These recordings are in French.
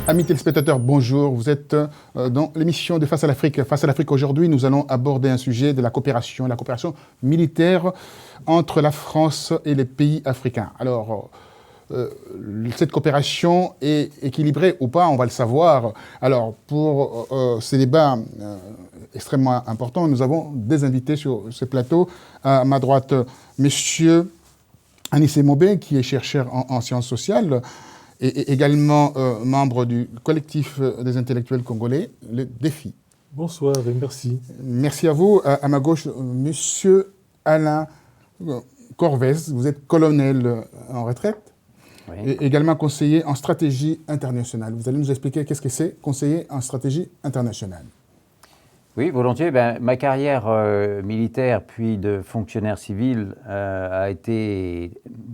Amis téléspectateurs, bonjour. Vous êtes dans l'émission de Face à l'Afrique. Face à l'Afrique, aujourd'hui, nous allons aborder un sujet de la coopération militaire entre la France et les pays africains. Alors, cette coopération est équilibrée ou pas, on va le savoir. Alors, pour ces débats extrêmement importants, nous avons des invités sur ce plateau. À ma droite, monsieur Anissé Mobé, qui est chercheur en sciences sociales, et également membre du collectif des intellectuels congolais, le Défi. Bonsoir et merci. Merci à vous. À ma gauche, monsieur Alain Corvez, vous êtes colonel en retraite, oui. Et également conseiller en stratégie internationale. Vous allez nous expliquer qu'est-ce que c'est, conseiller en stratégie internationale. Oui, volontiers. Ma carrière militaire puis de fonctionnaire civil a été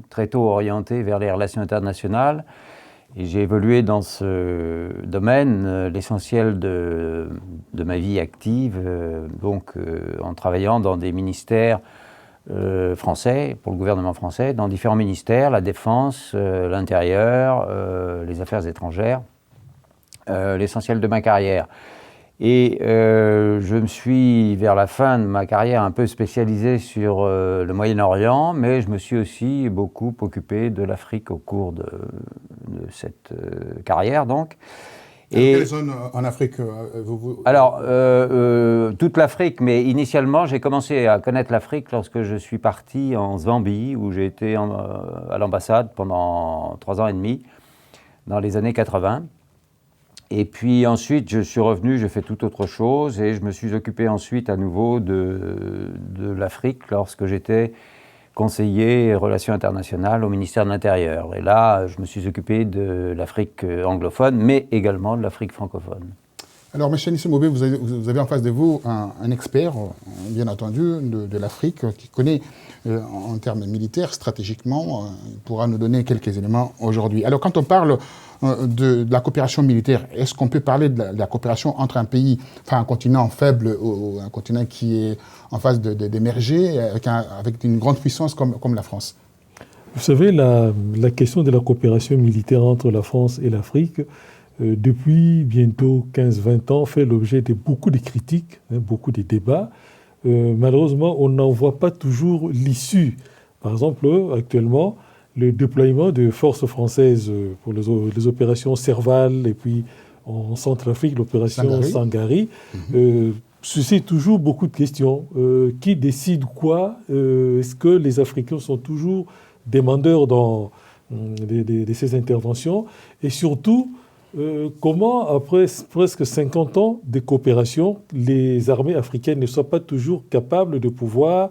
très tôt orientée vers les relations internationales. Et j'ai évolué dans ce domaine, l'essentiel de ma vie active, en travaillant dans des ministères français, pour le gouvernement français, dans différents ministères, la défense, l'intérieur, les affaires étrangères, l'essentiel de ma carrière. Et je me suis, vers la fin de ma carrière, un peu spécialisé sur le Moyen-Orient, mais je me suis aussi beaucoup occupé de l'Afrique au cours de cette carrière, donc. Et quelle zone en Afrique Alors, toute l'Afrique, mais initialement, j'ai commencé à connaître l'Afrique lorsque je suis parti en Zambie, où j'ai été à l'ambassade pendant 3 ans et demi, dans les années 80. Et puis ensuite, je suis revenu, j'ai fait tout autre chose et je me suis occupé ensuite à nouveau de l'Afrique lorsque j'étais conseiller relations internationales au ministère de l'Intérieur. Et là, je me suis occupé de l'Afrique anglophone, mais également de l'Afrique francophone. Alors, M. Anissé Mobé, vous avez en face de vous un expert, bien entendu, de l'Afrique, qui connaît en termes militaires, stratégiquement, pourra nous donner quelques éléments aujourd'hui. Alors, quand on parle de la coopération militaire, est-ce qu'on peut parler de la coopération entre un pays, enfin un continent faible ou un continent qui est en phase d'émerger, avec une grande puissance comme la France? Vous savez, la question de la coopération militaire entre la France et l'Afrique, depuis bientôt 15-20 ans, fait l'objet de beaucoup de critiques, beaucoup de débats. Malheureusement, on n'en voit pas toujours l'issue. Par exemple, actuellement, le déploiement de forces françaises pour les opérations Serval et puis en Centrafrique, l'opération Sangari, suscite toujours beaucoup de questions. Qui décide quoi? Est-ce que les Africains sont toujours demandeurs de ces interventions? Et surtout, comment, après presque 50 ans de coopération, les armées africaines ne sont pas toujours capables de pouvoir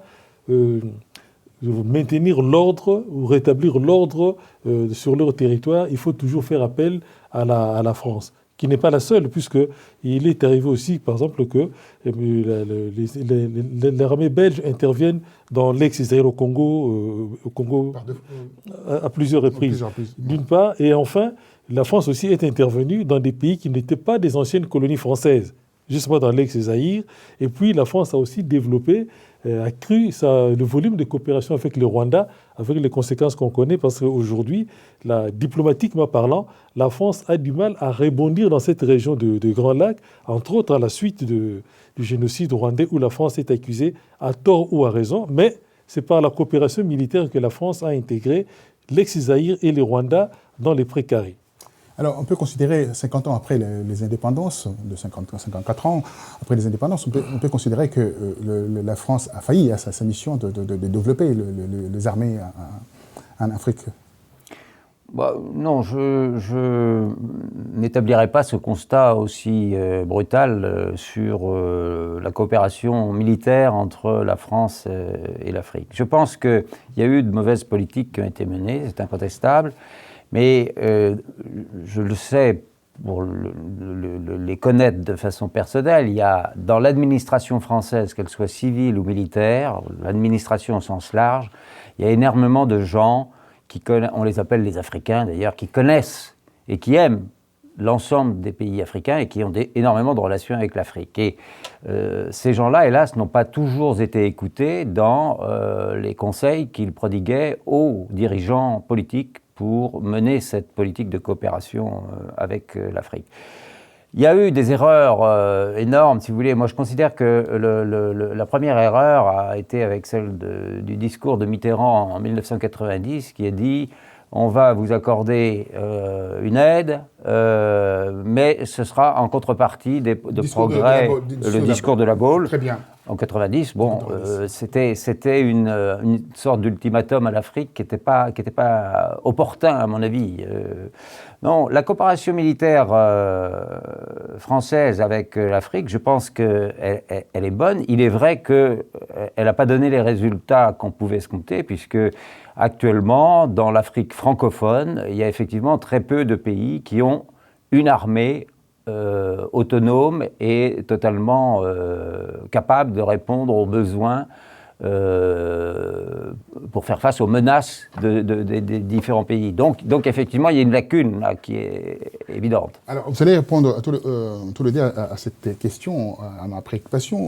maintenir l'ordre ou rétablir l'ordre sur leur territoire? Il faut toujours faire appel à la France, qui n'est pas la seule, puisqu'il est arrivé aussi, par exemple, que l'armée belge intervienne dans l'ex-Israël au Congo à plusieurs reprises, d'une part. Et enfin, la France aussi est intervenue dans des pays qui n'étaient pas des anciennes colonies françaises, justement dans l'ex-Zaïre. Et puis la France a aussi développé, accru le volume de coopération avec le Rwanda, avec les conséquences qu'on connaît, parce qu'aujourd'hui, diplomatiquement parlant, la France a du mal à rebondir dans cette région de Grands Lacs, entre autres à la suite du génocide rwandais, où la France est accusée à tort ou à raison, mais c'est par la coopération militaire que la France a intégré l'ex-Zaïre et le Rwanda dans les précarés. Alors, on peut considérer, 50 ans après les indépendances, de 54 ans après les indépendances, on peut considérer que la France a failli à sa mission de développer les armées en Afrique. Non, je n'établirai pas ce constat aussi brutal sur la coopération militaire entre la France et l'Afrique. Je pense qu'il y a eu de mauvaises politiques qui ont été menées, c'est incontestable. Mais je le sais, pour les connaître de façon personnelle, il y a dans l'administration française, qu'elle soit civile ou militaire, l'administration au sens large, il y a énormément de gens, on les appelle les Africains d'ailleurs, qui connaissent et qui aiment l'ensemble des pays africains et qui ont énormément de relations avec l'Afrique. Et ces gens-là, hélas, n'ont pas toujours été écoutés dans les conseils qu'ils prodiguaient aux dirigeants politiques pour mener cette politique de coopération avec l'Afrique. Il y a eu des erreurs énormes, si vous voulez. Moi, je considère que la première erreur a été avec celle du discours de Mitterrand en 1990, qui a dit « on va vous accorder une aide, mais ce sera en contrepartie de progrès ». Le discours de la Baule. Très bien. En 90, bon, c'était une sorte d'ultimatum à l'Afrique qui n'était pas opportun, à mon avis. Non, la coopération militaire française avec l'Afrique, je pense qu'elle est bonne. Il est vrai qu'elle n'a pas donné les résultats qu'on pouvait escompter, puisque actuellement, dans l'Afrique francophone, il y a effectivement très peu de pays qui ont une armée autonome et totalement capable de répondre aux besoins pour faire face aux menaces des différents pays. Donc effectivement, il y a une lacune là, qui est évidente. Alors, vous allez répondre à tout le dire à cette question, à ma préoccupation,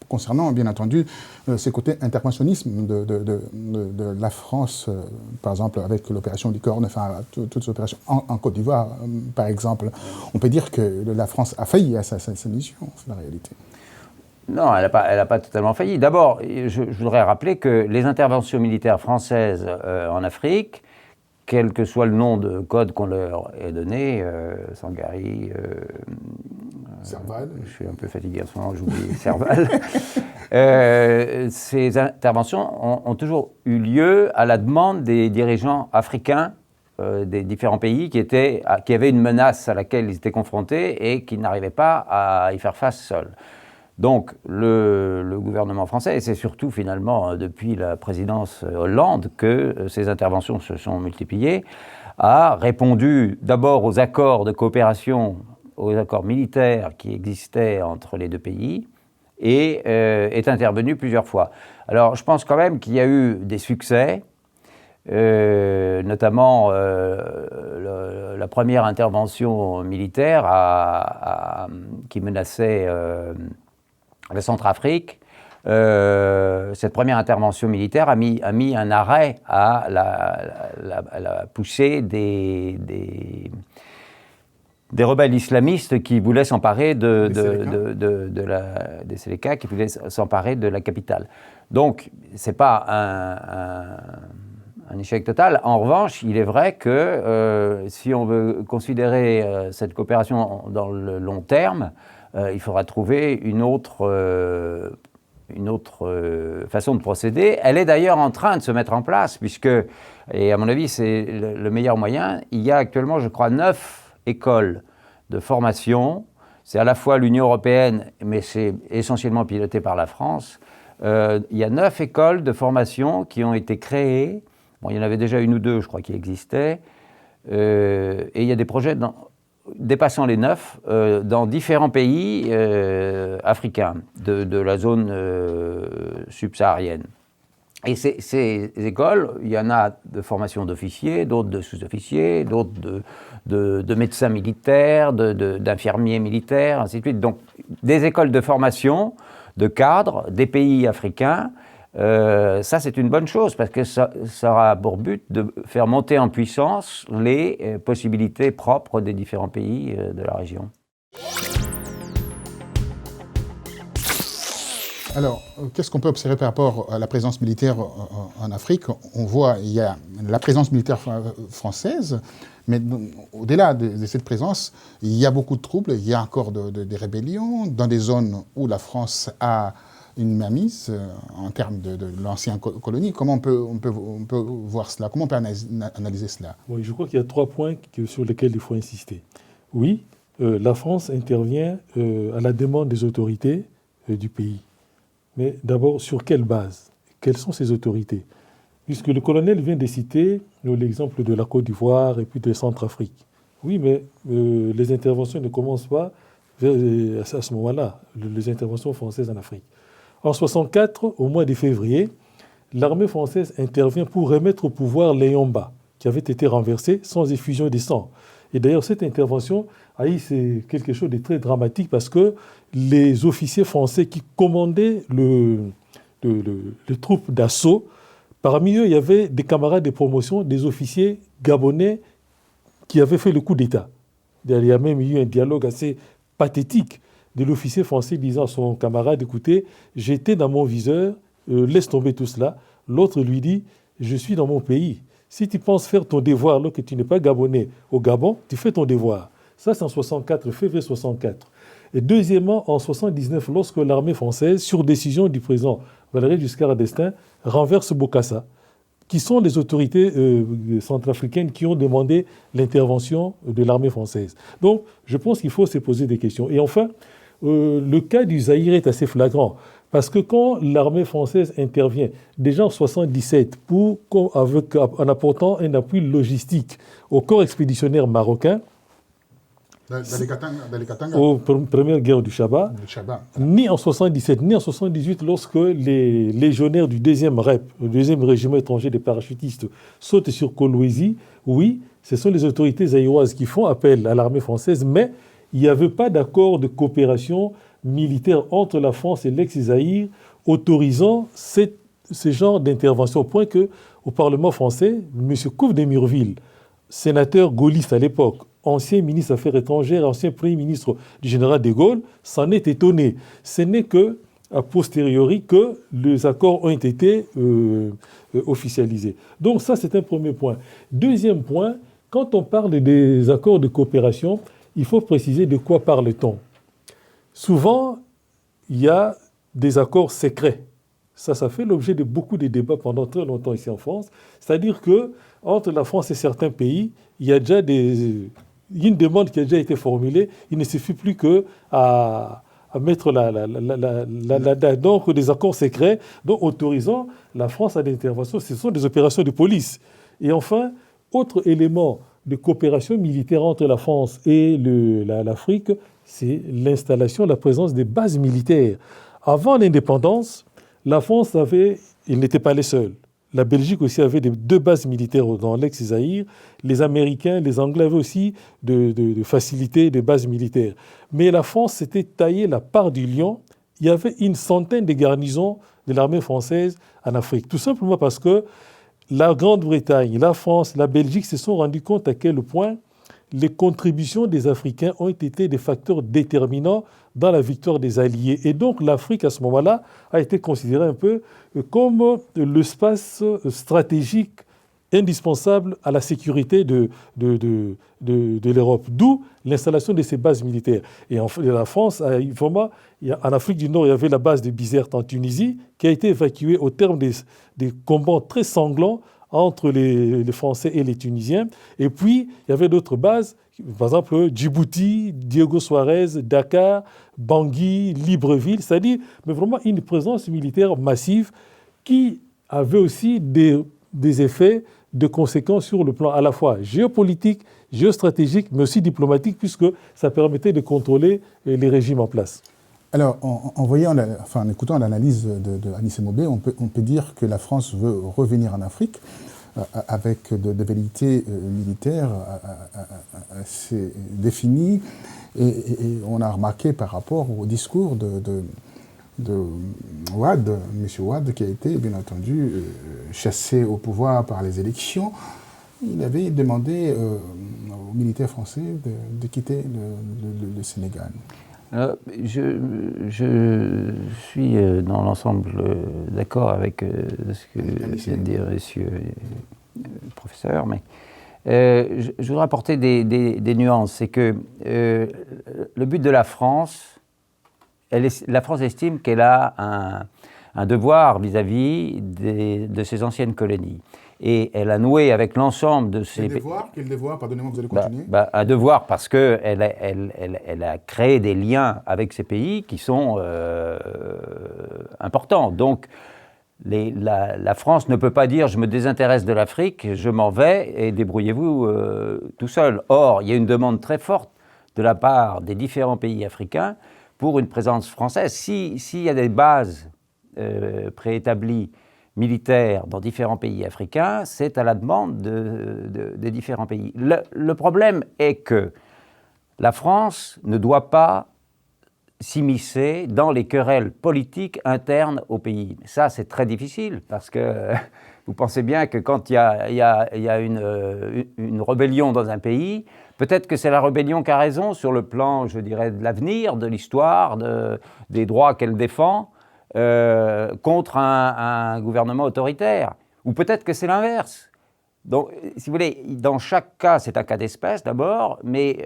concernant, bien entendu, ces côtés interventionnisme de la France, par exemple, avec l'opération Licorne, enfin, toutes ces opérations en Côte d'Ivoire, par exemple. On peut dire que la France a failli à sa mission, c'est la réalité. Non, elle n'a pas totalement failli. D'abord, je voudrais rappeler que les interventions militaires françaises en Afrique, quel que soit le nom de code qu'on leur ait donné, Sangaré, Serval. Je suis un peu fatigué en ce moment, j'oublie Serval. Ces interventions ont toujours eu lieu à la demande des dirigeants africains des différents pays qui avaient une menace à laquelle ils étaient confrontés et qui n'arrivaient pas à y faire face seuls. Donc le gouvernement français, et c'est surtout finalement depuis la présidence Hollande que ces interventions se sont multipliées, a répondu d'abord aux accords de coopération, aux accords militaires qui existaient entre les deux pays, et est intervenu plusieurs fois. Alors je pense quand même qu'il y a eu des succès, notamment la première intervention militaire qui menaçait la Centrafrique. Cette première intervention militaire a mis un arrêt à la poussée des rebelles islamistes qui voulaient s'emparer des Séléka, qui voulaient s'emparer de la capitale. Donc, ce n'est pas un échec total. En revanche, il est vrai que si on veut considérer cette coopération dans le long terme, il faudra trouver une autre façon de procéder. Elle est d'ailleurs en train de se mettre en place, puisque, et à mon avis c'est le meilleur moyen, il y a actuellement, je crois, 9 écoles de formation. C'est à la fois l'Union européenne, mais c'est essentiellement piloté par la France. Il y a 9 écoles de formation qui ont été créées. Bon, il y en avait déjà une ou deux, je crois, qui existaient. Et il y a des projets dépassant les 9 dans différents pays africains de la zone subsaharienne. Et ces écoles, il y en a de formation d'officiers, d'autres de sous-officiers, d'autres de médecins militaires, d'infirmiers militaires, ainsi de suite. Donc des écoles de formation de cadres des pays africains. Ça, c'est une bonne chose parce que ça aura pour but de faire monter en puissance les possibilités propres des différents pays de la région. Alors, qu'est-ce qu'on peut observer par rapport à la présence militaire en Afrique? On voit, il y a la présence militaire française, mais au-delà de cette présence, il y a beaucoup de troubles, il y a encore des rébellions dans des zones où la France a une mainmise en termes de l'ancienne colonie. Comment on peut voir cela? Comment on peut analyser cela? Oui, je crois qu'il y a 3 points sur lesquels il faut insister. Oui, la France intervient à la demande des autorités du pays. Mais d'abord, sur quelle base? Quelles sont ces autorités? Puisque le colonel vient de citer l'exemple de la Côte d'Ivoire et puis de Centrafrique. Oui, mais les interventions ne commencent pas à ce moment-là, les interventions françaises en Afrique. En 1964, au mois de février, l'armée française intervient pour remettre au pouvoir Léon-Mba, qui avait été renversé sans effusion de sang. Et d'ailleurs, cette intervention, c'est quelque chose de très dramatique parce que les officiers français qui commandaient les troupes d'assaut Parmi eux, il y avait des camarades de promotion, des officiers gabonais qui avaient fait le coup d'État. Il y a même eu un dialogue assez pathétique de l'officier français disant à son camarade, écoutez, j'étais dans mon viseur, laisse tomber tout cela. L'autre lui dit, je suis dans mon pays. Si tu penses faire ton devoir alors que tu n'es pas gabonais au Gabon, tu fais ton devoir. Ça, c'est en 64, février 64. Et deuxièmement, en 79, lorsque l'armée française, sur décision du président Valéry Giscard d'Estaing, renverse Bokassa, qui sont les autorités centrafricaines qui ont demandé l'intervention de l'armée française. Donc, je pense qu'il faut se poser des questions. Et enfin, le cas du Zaïre est assez flagrant, parce que quand l'armée française intervient, déjà en 1977, en apportant un appui logistique au corps expéditionnaire marocain, Dans les Katanga. aux premières guerres du Chaba, ni en 1977, ni en 1978, lorsque les légionnaires du 2e REP, le 2e régiment étranger des parachutistes, sautent sur Kolwezi, oui, ce sont les autorités zaïroises qui font appel à l'armée française, mais il n'y avait pas d'accord de coopération militaire entre la France et l'ex-Zaïre autorisant ce genre d'intervention, au point qu'au Parlement français, M. Couve de Murville, sénateur gaulliste à l'époque, ancien ministre des Affaires étrangères, ancien premier ministre du général de Gaulle, s'en est étonné. Ce n'est qu'a posteriori que les accords ont été officialisés. Donc ça, c'est un premier point. Deuxième point, quand on parle des accords de coopération, il faut préciser de quoi parle-t-on. Souvent, il y a des accords secrets. Ça fait l'objet de beaucoup de débats pendant très longtemps ici en France. C'est-à-dire qu'entre la France et certains pays, il y a déjà une demande qui a déjà été formulée. Il ne suffit plus qu'à mettre la date. Donc, des accords secrets, donc autorisant la France à des interventions. Ce sont des opérations de police. Et enfin, autre élément de coopération militaire entre la France et l'Afrique, c'est l'installation, la présence des bases militaires. Avant l'indépendance, la France ils n'étaient pas les seuls. La Belgique aussi avait 2 bases militaires dans l'ex-Zaïre. Les Américains, les Anglais avaient aussi de facilités des bases militaires. Mais la France s'était taillé la part du lion. Il y avait une centaine de garnisons de l'armée française en Afrique. Tout simplement parce que la Grande-Bretagne, la France, la Belgique se sont rendus compte à quel point les contributions des Africains ont été des facteurs déterminants dans la victoire des Alliés. Et donc l'Afrique, à ce moment-là, a été considérée un peu comme l'espace stratégique indispensable à la sécurité de l'Europe. D'où l'installation de ces bases militaires. Et la France, vraiment, en Afrique du Nord, il y avait la base de Bizerte en Tunisie, qui a été évacuée au terme des combats très sanglants entre les Français et les Tunisiens. Et puis, il y avait d'autres bases, par exemple Djibouti, Diego Suarez, Dakar, Bangui, Libreville, c'est-à-dire mais vraiment une présence militaire massive qui avait aussi des effets de conséquences sur le plan à la fois géopolitique, géostratégique, mais aussi diplomatique, puisque ça permettait de contrôler les régimes en place. Alors, en écoutant l'analyse de Anis Mobé, on peut dire que la France veut revenir en Afrique avec des velléités militaires assez définies. Et on a remarqué par rapport au discours de Wade, M. Wade, qui a été, bien entendu, chassé au pouvoir par les élections. Il avait demandé aux militaires français de quitter le Sénégal. Je suis dans l'ensemble d'accord avec ce que vient de dire le professeur, mais je voudrais apporter des nuances. C'est que le but de la France, la France estime qu'elle a un devoir vis-à-vis de ses anciennes colonies. Et elle a noué avec l'ensemble de ces... Quel devoir Pardonnez-moi, vous allez continuer. Un devoir parce qu'elle a créé des liens avec ces pays qui sont importants. Donc, la France ne peut pas dire « je me désintéresse de l'Afrique, je m'en vais et débrouillez-vous tout seul ». Or, il y a une demande très forte de la part des différents pays africains pour une présence française. S'il y a des bases préétablies militaires dans différents pays africains, c'est à la demande des différents pays. Le problème est que la France ne doit pas s'immiscer dans les querelles politiques internes au pays. Ça, c'est très difficile parce que vous pensez bien que quand il y a une rébellion dans un pays, peut-être que c'est la rébellion qui a raison sur le plan, je dirais, de l'avenir, de l'histoire, des droits qu'elle défend, contre un gouvernement autoritaire. Ou peut-être que c'est l'inverse. Donc, si vous voulez, dans chaque cas, c'est un cas d'espèce d'abord, mais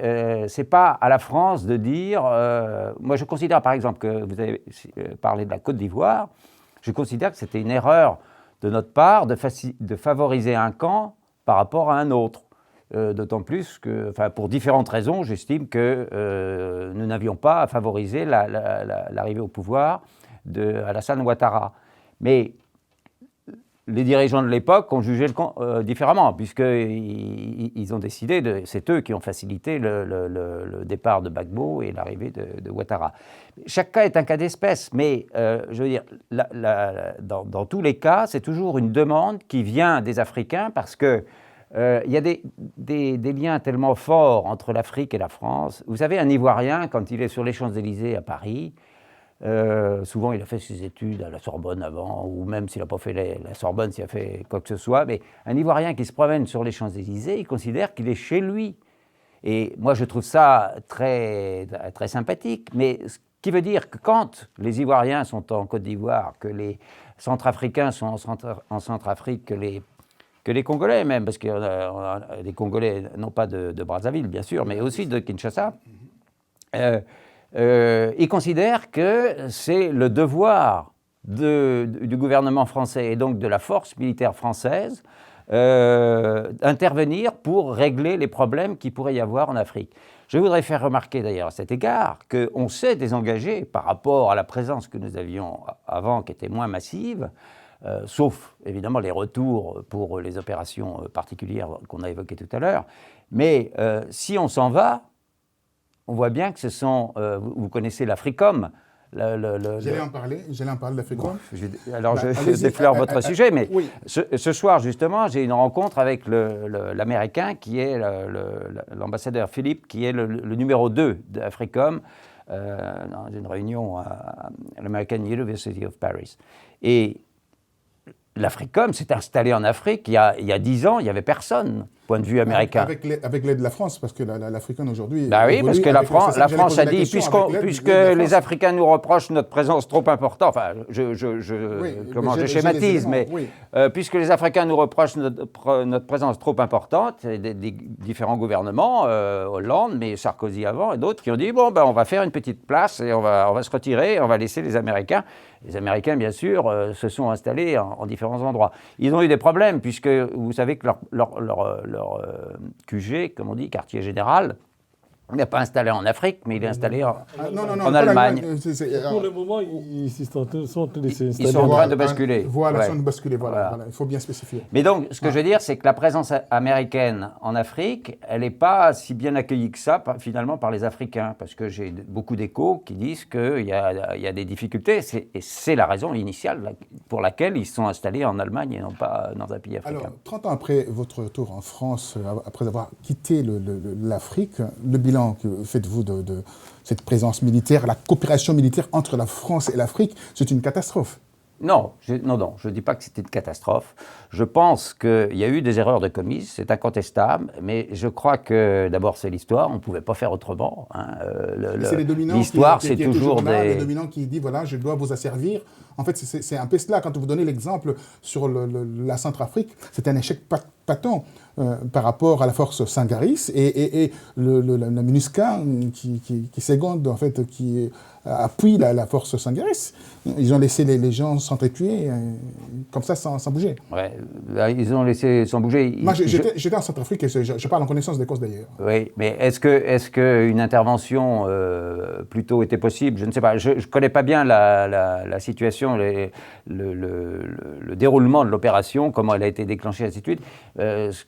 ce n'est pas à la France de dire... moi, je considère, par exemple, que vous avez parlé de la Côte d'Ivoire, je considère que c'était une erreur de notre part de favoriser un camp par rapport à un autre. D'autant plus que, enfin, pour différentes raisons, j'estime que nous n'avions pas à favoriser l'arrivée au pouvoir d'Alassane Ouattara. Mais les dirigeants de l'époque ont jugé le camp différemment, puisqu'ils ont décidé, c'est eux qui ont facilité le départ de Gbagbo et l'arrivée de Ouattara. Chaque cas est un cas d'espèce, mais je veux dire, dans tous les cas, c'est toujours une demande qui vient des Africains, parce que il y a des liens tellement forts entre l'Afrique et la France. Vous savez, un Ivoirien, quand il est sur les Champs-Élysées à Paris, souvent il a fait ses études à la Sorbonne avant, ou même s'il n'a pas fait la Sorbonne, s'il a fait quoi que ce soit, mais un Ivoirien qui se promène sur les Champs-Élysées, il considère qu'il est chez lui. Et moi je trouve ça très, très sympathique, mais ce qui veut dire que quand les Ivoiriens sont en Côte d'Ivoire, que les Centrafricains sont en Centrafrique, que les Congolais même, parce que les Congolais, non pas de Brazzaville bien sûr, mais aussi de Kinshasa, ils considèrent que c'est le devoir du gouvernement français et donc de la force militaire française d'intervenir pour régler les problèmes qu'il pourrait y avoir en Afrique. Je voudrais faire remarquer d'ailleurs à cet égard qu'on s'est désengagé par rapport à la présence que nous avions avant, qui était moins massive, sauf évidemment les retours pour les opérations particulières qu'on a évoquées tout à l'heure. Mais si on s'en va, on voit bien que ce sont... vous connaissez l'Africom. J'allais en parler de l'Africom. Alors je défleure votre sujet, mais oui. Ce soir justement, j'ai une rencontre avec l'Américain qui est l'ambassadeur Philippe, qui est le numéro 2 d'Africom, dans une réunion à l'American University of Paris. Et l'Africom s'est installé en Afrique il y a 10 ans, il n'y avait personne, point de vue américain. Avec l'aide de la France, parce que l'Africom aujourd'hui... Bah oui, parce que la France a dit, puisque les Africains nous reprochent notre présence trop importante, enfin, je schématise, mais puisque les Africains nous reprochent notre présence trop importante, des différents gouvernements, Hollande, mais Sarkozy avant, et d'autres qui ont dit, bon, ben, on va faire une petite place et on va se retirer, on va laisser les Américains. Les Américains, bien sûr, se sont installés en différents endroits. Ils ont eu des problèmes, puisque vous savez que leur QG, comme on dit, quartier général, il n'est pas installé en Afrique, mais il est installé en Allemagne. Pour le moment, ils sont en train de s'installer. Ils sont en train de basculer. Voilà, ils sont en train de basculer, voilà. Il faut bien spécifier. Mais donc, ce que je veux dire, c'est que la présence américaine en Afrique, elle n'est pas si bien accueillie que ça, finalement, par les Africains, parce que j'ai beaucoup d'échos qui disent qu'il y a des difficultés, et c'est la raison initiale pour laquelle ils sont installés en Allemagne et non pas dans un pays africain. Alors, 30 ans après votre retour en France, après avoir quitté l'Afrique, le bilan que faites-vous de cette présence militaire, la coopération militaire entre la France et l'Afrique, c'est une catastrophe? Non, je ne dis pas que c'était une catastrophe. Je pense qu'il y a eu des erreurs de commises, c'est incontestable, mais je crois que, d'abord, c'est l'histoire, on ne pouvait pas faire autrement. Hein. L'histoire, c'est toujours le dominant qui dit, voilà, je dois vous asservir. En fait, c'est un peu cela. Quand vous donnez l'exemple sur la Centrafrique, c'est un échec patent par rapport à la force Sangaris et la MINUSCA qui seconde, en fait, qui appuie la force Sangaris. Ils ont laissé les gens s'entretuer comme ça, sans bouger. Ouais, ils ont laissé sans bouger. Moi, j'étais en Centrafrique et je parle en connaissance des causes d'ailleurs. Oui, mais est-ce qu'une intervention plutôt était possible? Je ne sais pas. Je ne connais pas bien la situation, le déroulement de l'opération, comment elle a été déclenchée, ainsi de suite. Ce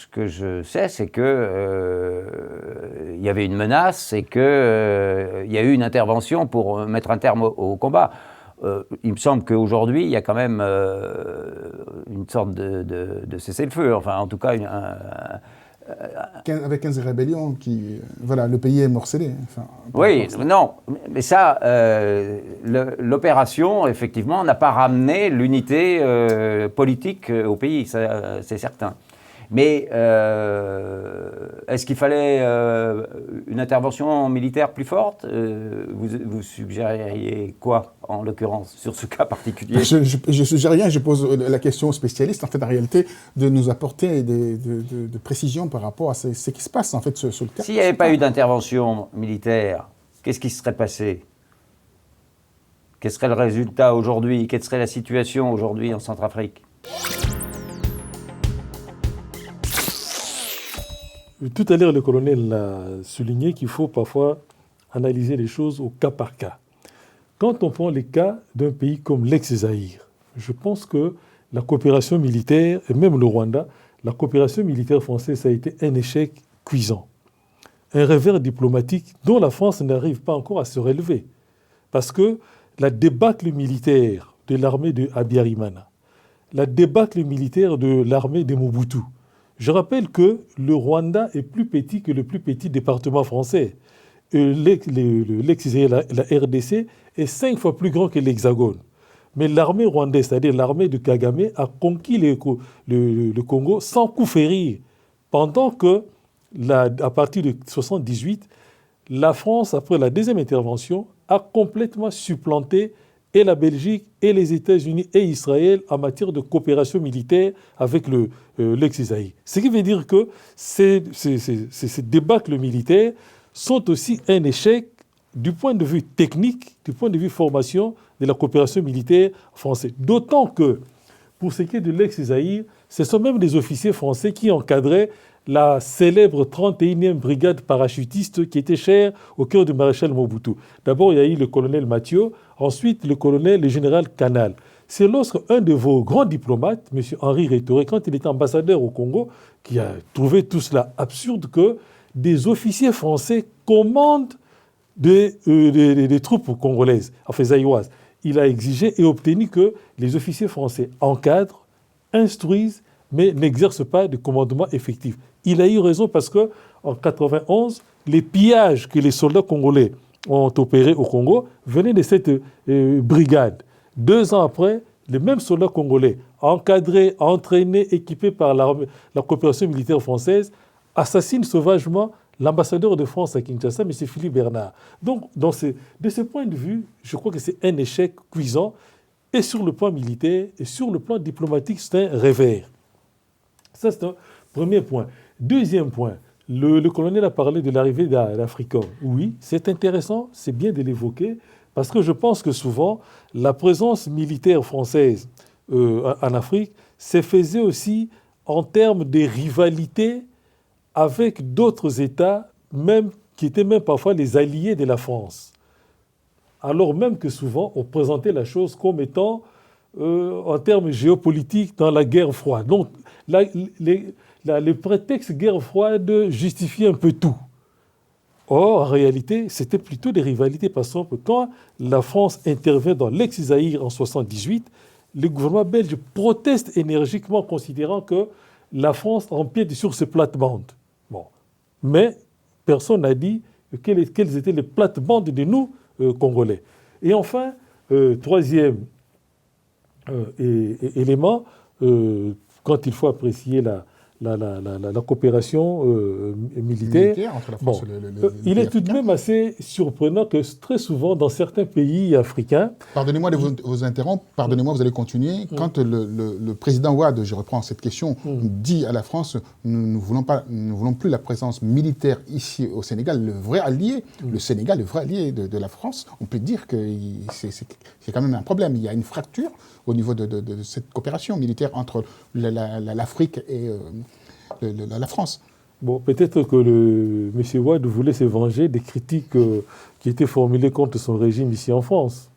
que je sais, c'est que il y avait une menace et qu'il y a eu une intervention pour mettre un terme au combat. Il me semble qu'aujourd'hui, il y a quand même une sorte de cessez-le-feu, enfin en tout cas avec 15 rébellions, voilà, le pays est morcelé. Enfin, oui, non, mais ça, l'opération, effectivement, n'a pas ramené l'unité politique au pays, c'est certain. Mais est-ce qu'il fallait une intervention militaire plus forte? Vous suggéreriez quoi, en l'occurrence, sur ce cas particulier? Je suggère rien, je pose la question aux spécialistes, en fait, en réalité, de nous apporter de précisions par rapport à ce qui se passe, en fait, sur le terrain. S'il n'y avait pas eu d'intervention militaire, qu'est-ce qui se serait passé? Quel serait le résultat aujourd'hui? Quelle serait la situation aujourd'hui en Centrafrique? Tout à l'heure, le colonel l'a souligné qu'il faut parfois analyser les choses au cas par cas. Quand on prend les cas d'un pays comme l'ex-Zaïre, je pense que la coopération militaire, et même le Rwanda, la coopération militaire française a été un échec cuisant. Un revers diplomatique dont la France n'arrive pas encore à se relever. Parce que la débâcle militaire de l'armée de Habyarimana, la débâcle militaire de l'armée de Mobutu, je rappelle que le Rwanda est plus petit que le plus petit département français. L'ex-Zaïre, la RDC, est 5 fois plus grand que l'Hexagone. Mais l'armée rwandaise, c'est-à-dire l'armée de Kagame, a conquis le Congo sans coup férir. Pendant que, à partir de 1978, la France, après la deuxième intervention, a complètement supplanté et la Belgique, et les États-Unis, et Israël en matière de coopération militaire avec l'ex-Zaïre. Ce qui veut dire que ces débâcles militaires sont aussi un échec du point de vue technique, du point de vue formation de la coopération militaire française. D'autant que, pour ce qui est de l'ex-Zaïre, ce sont même des officiers français qui encadraient la célèbre 31e brigade parachutiste qui était chère au cœur du maréchal Mobutu. D'abord, il y a eu le colonel Mathieu, ensuite le général Canal. C'est lorsque un de vos grands diplomates, M. Henri Rétoré, quand il était ambassadeur au Congo, qui a trouvé tout cela absurde que des officiers français commandent des troupes congolaises, enfin zaïroises. Il a exigé et obtenu que les officiers français encadrent, instruisent, mais n'exercent pas de commandement effectif. Il a eu raison parce qu'en 1991, les pillages que les soldats congolais ont opérés au Congo venaient de cette brigade. 2 ans après, les mêmes soldats congolais, encadrés, entraînés, équipés par la coopération militaire française, assassinent sauvagement l'ambassadeur de France à Kinshasa, M. Philippe Bernard. Donc, de ce point de vue, je crois que c'est un échec cuisant, et sur le plan militaire, et sur le plan diplomatique, c'est un revers. Ça, c'est un premier point. Deuxième point, le colonel a parlé de l'arrivée d'Africains. Oui, c'est intéressant, c'est bien de l'évoquer, parce que je pense que souvent, la présence militaire française en Afrique se faisait aussi en termes de rivalité avec d'autres États, même, qui étaient même parfois les alliés de la France. Alors même que souvent, on présentait la chose comme étant, en termes géopolitiques, dans la guerre froide. Donc, le prétexte guerre froide justifiait un peu tout. Or, en réalité, c'était plutôt des rivalités. Par exemple, quand la France intervient dans l'ex-Zaïre en 1978, le gouvernement belge proteste énergiquement, considérant que la France empiète sur ses plates-bandes. Bon. Mais personne n'a dit quelles étaient les plates-bandes de nous, Congolais. Et enfin, troisième élément, quand il faut apprécier la coopération militaire, entre la France et il est tout de même assez surprenant que très souvent, dans certains pays africains... Pardonnez-moi de vous interrompre, pardonnez-moi, vous allez continuer. Quand le président Ouad, je reprends cette question, dit à la France, nous ne voulons plus la présence militaire ici au Sénégal, le vrai allié, le Sénégal, le vrai allié de la France, on peut dire que c'est quand même un problème. Il y a une fracture au niveau de cette coopération militaire entre l'Afrique et la France. Bon, peut-être que M. Ouad voulait se venger des critiques qui étaient formulées contre son régime ici en France.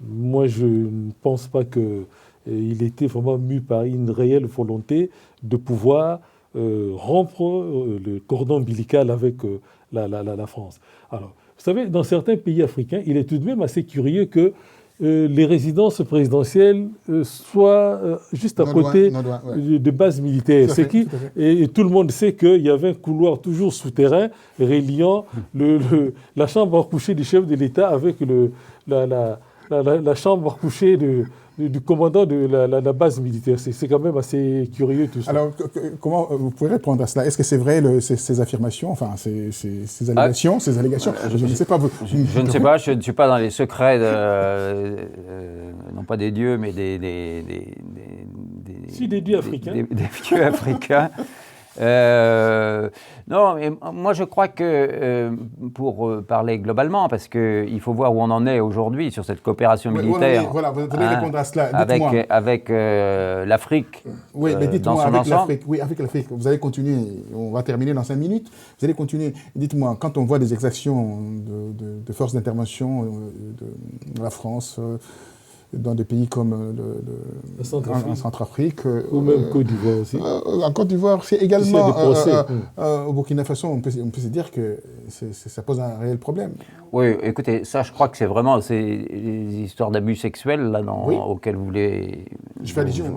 Moi, je ne pense pas qu'il était vraiment mu par une réelle volonté de pouvoir rompre le cordon ombilical avec la France. Alors, vous savez, dans certains pays africains, il est tout de même assez curieux que les résidences présidentielles soient juste à côté de bases militaires. Et tout le monde sait qu'il y avait un couloir toujours souterrain reliant la chambre à coucher du chef de l'État avec la chambre à coucher du commandant de la base militaire. C'est quand même assez curieux tout ça. Alors, comment vous pouvez répondre à cela? Est-ce que c'est vrai ces affirmations, enfin ces allégations, je ne sais pas. Je ne sais pas, je ne suis pas dans les secrets, non pas des dieux, mais des dieux africains. Des dieux africains. Non, mais moi je crois que, pour parler globalement, parce qu'il faut voir où on en est aujourd'hui sur cette coopération militaire. Voilà, vous devez répondre à cela. Avec l'Afrique. Oui, mais dites-moi, avec l'Afrique. Oui, avec l'Afrique. Vous allez continuer, on va terminer dans 5 minutes. Vous allez continuer. Dites-moi, quand on voit des exactions de forces d'intervention de la France, dans des pays comme en Centrafrique. Ou même Côte d'Ivoire aussi. En Côte d'Ivoire, c'est également. Au Burkina Faso, on peut se dire que ça pose un réel problème. Oui, écoutez, ça, je crois que c'est vraiment les histoires d'abus sexuels là, auxquelles vous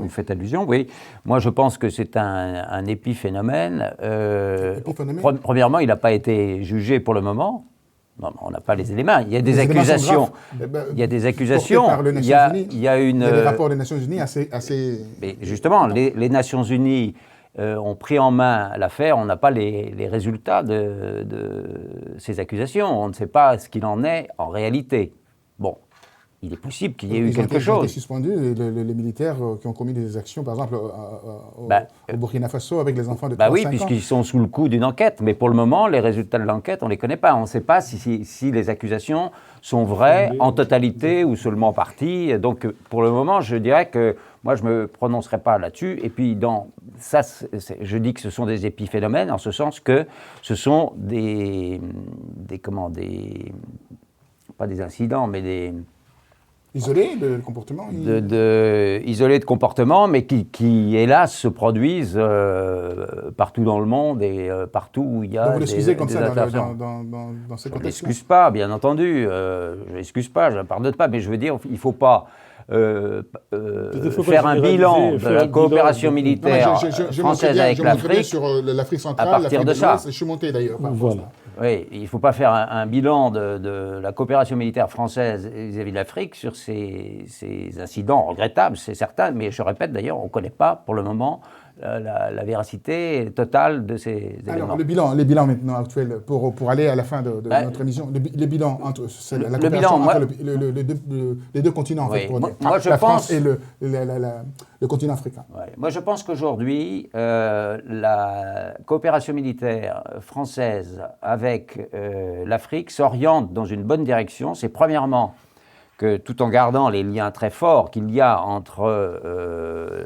faites allusion. Oui. Moi, je pense que c'est un épiphénomène. Premièrement, il n'a pas été jugé pour le moment. Non, on n'a pas les éléments. Il y a des accusations. Il y a des accusations. Il y a des rapports des Nations Unies assez... Mais justement, les Nations Unies ont pris en main l'affaire. On n'a pas les résultats de ces accusations. On ne sait pas ce qu'il en est en réalité. Bon, il est possible qu'il y ait eu quelque chose. Ils ont été suspendus, les militaires qui ont commis des actions, par exemple, au Burkina Faso, avec les enfants de 3-5 ans. Oui, puisqu'ils sont sous le coup d'une enquête. Mais pour le moment, les résultats de l'enquête, on ne les connaît pas. On ne sait pas si les accusations sont vraies en totalité ou seulement en partie. Donc, pour le moment, je dirais que moi, je ne me prononcerai pas là-dessus. Et puis, je dis que ce sont des épiphénomènes, en ce sens que ce sont pas des incidents, mais des... Isolés de comportement isolés de comportement, mais qui, hélas, se produisent partout dans le monde et partout où il y a vous l'excusez comme ça dans ce contexte-là? Je ne l'excuse pas, bien entendu. Je ne l'excuse pas, je ne pardonne pas, mais je veux dire, il ne faut pas faire un bilan de la coopération militaire française avec l'Afrique sur l'Afrique centrale, à partir de ça. Je suis monté d'ailleurs. Voilà. Oui, il ne faut pas faire un bilan de la coopération militaire française vis-à-vis de l'Afrique sur ces incidents regrettables, c'est certain, mais je répète d'ailleurs, on ne connaît pas pour le moment la véracité totale de ces éléments. Alors, les bilans maintenant actuels, pour aller à la fin de notre émission, les bilans entre la coopération entre les deux continents, en fait, pour la France et le continent africain. Ouais. Moi, je pense qu'aujourd'hui, la coopération militaire française avec l'Afrique s'oriente dans une bonne direction. C'est premièrement que, tout en gardant les liens très forts qu'il y a entre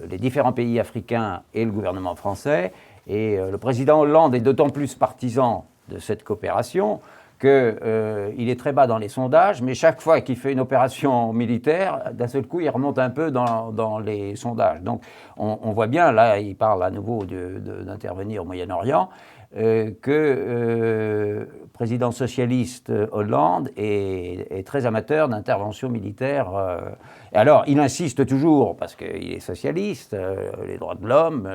les différents pays africains et le gouvernement français, et le président Hollande est d'autant plus partisan de cette coopération qu'il est très bas dans les sondages, mais chaque fois qu'il fait une opération militaire, d'un seul coup, il remonte un peu dans les sondages. Donc, on voit bien, là, il parle à nouveau d'intervenir au Moyen-Orient, que le président socialiste Hollande est très amateur d'intervention militaire. Et alors, il insiste toujours, parce qu'il est socialiste, les droits de l'homme,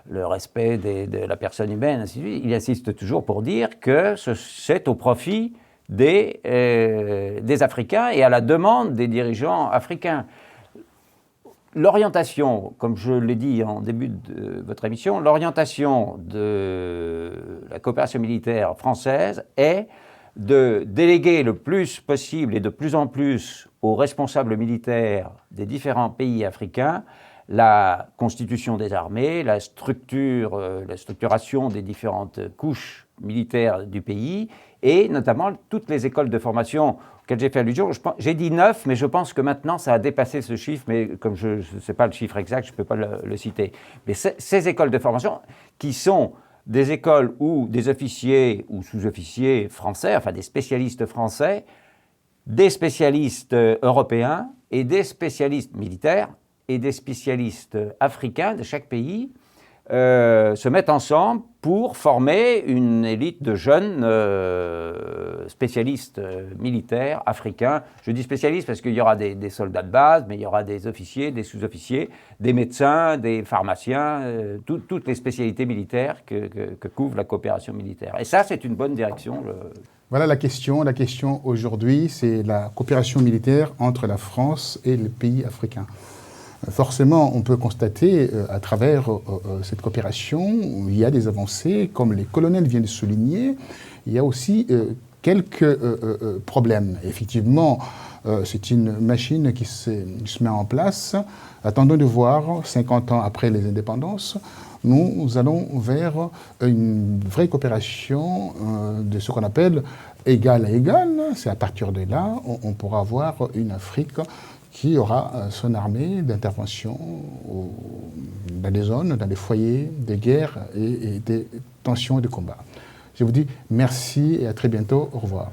le respect de la personne humaine, ainsi de suite, il insiste toujours pour dire que c'est au profit des Africains et à la demande des dirigeants africains. L'orientation, comme je l'ai dit en début de votre émission, l'orientation de la coopération militaire française est de déléguer le plus possible et de plus en plus aux responsables militaires des différents pays africains la constitution des armées, la structuration des différentes couches militaires du pays et notamment toutes les écoles de formation auxquelles j'ai fait allusion. J'ai dit 9, mais je pense que maintenant ça a dépassé ce chiffre, mais comme je ne sais pas le chiffre exact, je ne peux pas le citer. Mais ces écoles de formation qui sont des écoles où des officiers ou sous-officiers français, enfin des spécialistes français, des spécialistes européens et des spécialistes militaires et des spécialistes africains de chaque pays se mettent ensemble pour former une élite de jeunes spécialistes militaires africains. Je dis spécialistes parce qu'il y aura des soldats de base, mais il y aura des officiers, des sous-officiers, des médecins, des pharmaciens, toutes les spécialités militaires que couvre la coopération militaire. Et ça, c'est une bonne direction. Voilà la question. La question aujourd'hui, c'est la coopération militaire entre la France et les pays africains. Forcément, on peut constater à travers cette coopération, il y a des avancées, comme les colonels viennent de souligner. Il y a aussi quelques problèmes. Effectivement, c'est une machine qui se met en place. Attendons de voir, 50 ans après les indépendances, nous allons vers une vraie coopération de ce qu'on appelle égal à égal. C'est à partir de là, on pourra avoir une Afrique qui aura son armée d'intervention dans des zones, dans des foyers de guerre et des tensions et de combat. Je vous dis merci et à très bientôt. Au revoir.